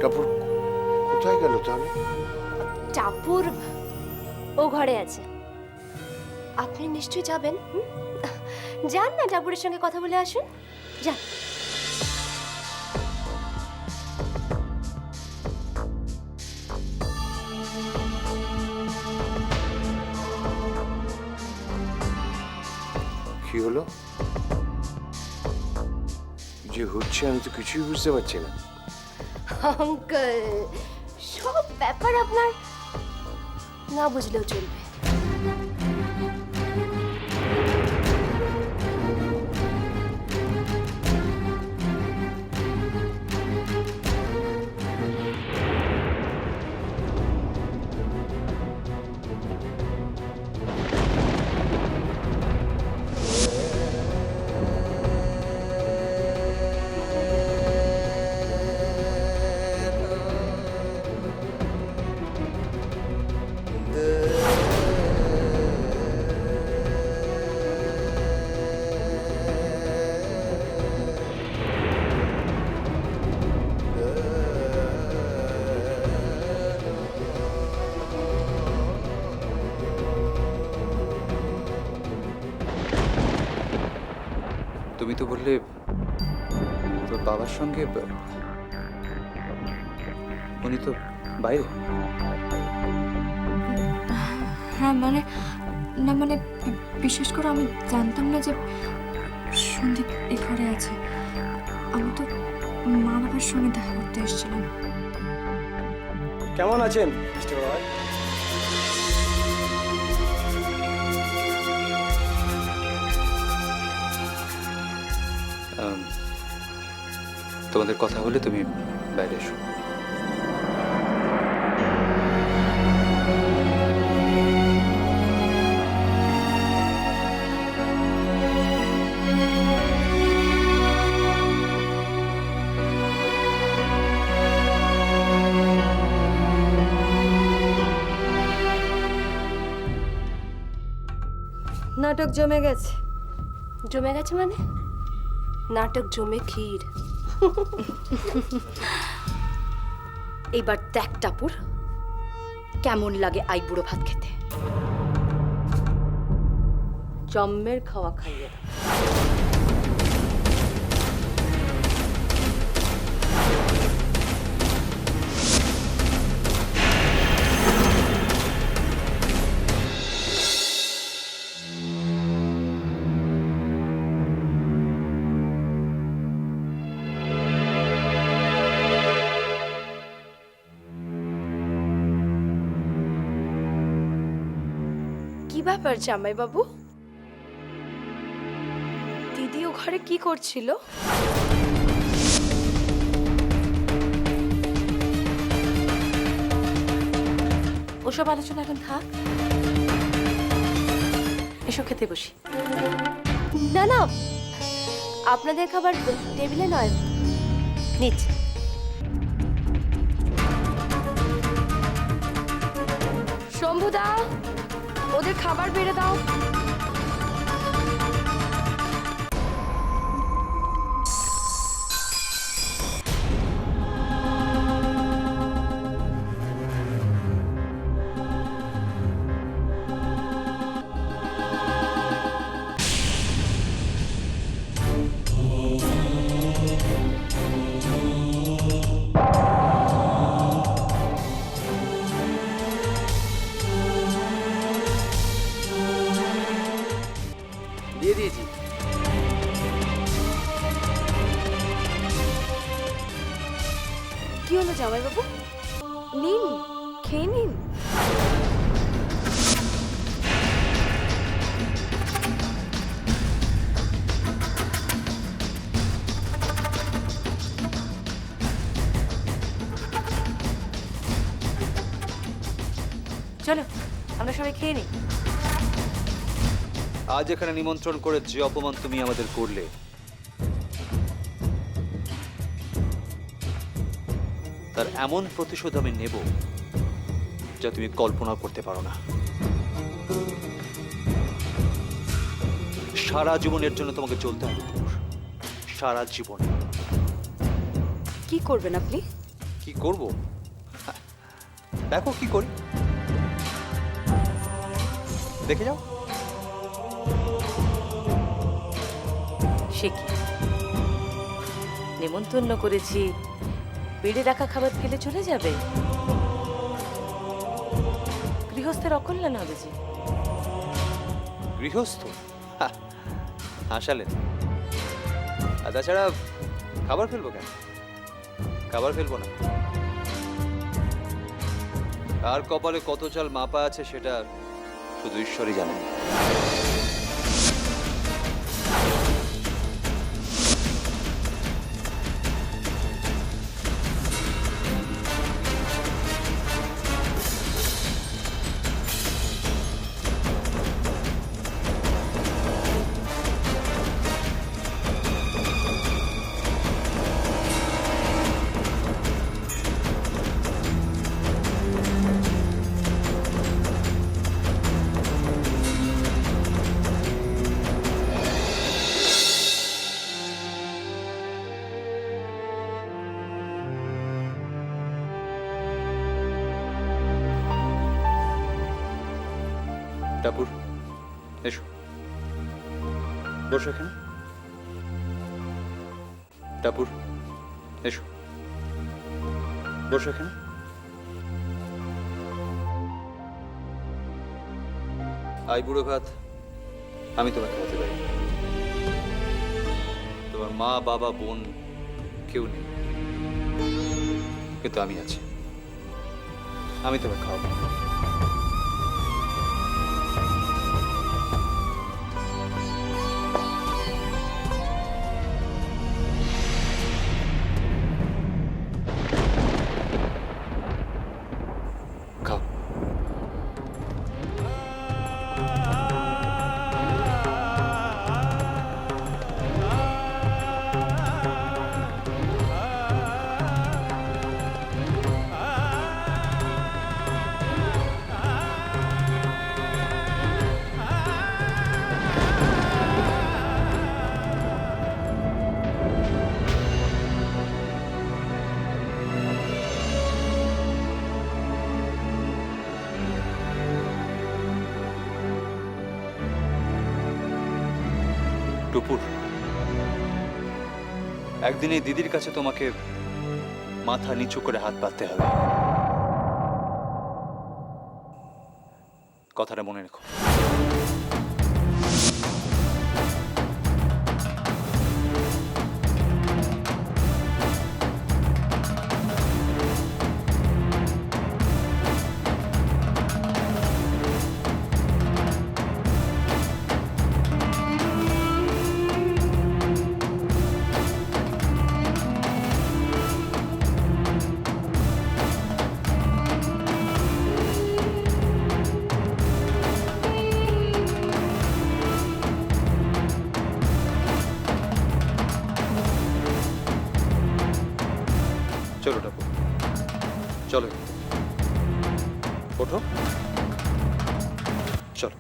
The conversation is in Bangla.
টাপুর কোথায় গেল তাহলে? টাপুর ও ঘরে আছে। আপনি নিশ্চয়ই যাবেন। যান না, টাপুরের সঙ্গে কথা বলে আসুন। যান। কি হলো? যে হচ্ছে আমি তো কিছুই বুঝতে পারছি না। আঙ্কেল, সব ব্যাপার আপনার না বুঝলেও চলবে। তুমি তো বললে তোর বাবার সঙ্গে, উনি তো বাইরে। হ্যাঁ মানে না, মানে বিশেষ করে আমি জানতাম না যে সন্দীপ এ ঘরে আছে। আমি তো মা বাবার সঙ্গে দেখা করতে এসেছিলাম। কেমন আছেন মিস্টার রয়? তোমাদের কথা হলে তুমি বাইরে এসো। নাটক জমে গেছে। জমে গেছে মানে? নাটক জমে ক্ষীর। এইবার দেখ টাপুর, কেমন লাগে আইবুড়ো ভাত খেতে। জম্মের খাওয়া খাইয়ে দাও। কি ব্যাপার জামাই বাবু? দিদি ও ঘরে কি করছিল? ওসব আলোচনা এখন থাক, এসব খেতে বসি। না না, আপনাদের খাবার টেবিলে নয়, নিচে। শম্ভুদা, ওদের খাবার বেড়ে দাও। দিয়ে দিয়েছি। কি হলো জামাই বাবু? নিন, খেয়ে নিন। চলো আমরা সবাই খেয়ে নিই। আজ এখানে নিমন্ত্রণ করে যে অপমান তুমি আমাদের করলে, তার এমন প্রতিশোধ আমি নেব যা তুমি কল্পনা করতে পারো না। সারা জীবনের জন্য তোমাকে চলতে হবে, সারা জীবন। কি করবেন আপনি? কি করব? দেখো কি করি, দেখে যাও। সে কি, নেমন্তন্ন করেছি, বেড়ে রাখা খাবার ফেলে চলে যাবে? গৃহস্থের অকল্যাণ হবে যে। গৃহস্থ? হাসালেন। আর তাছাড়া খাবার ফেলবো কেন? খাবার ফেলবো না। আর কপালে কত চাল মাপা আছে সেটা শুধু ঈশ্বরই জানেন। টাপুর, এসো, বসো এখানে। টাপুর, এসো, বসো এখানে। আই বুড়ো ভাত আমি তোমাকে খাওয়াতে পারি। তোমার মা, বাবা, বোন কেউ নেই, কিন্তু আমি আছি। আমি তোমাকে খাওয়াবো। খাও। টুপুর, একদিন এই দিদির কাছে তোমাকে মাথা নিচু করে হাত পাততে হবে। কথাটা মনে রেখো। চলো টাপু, চলো, ওঠো, চলো।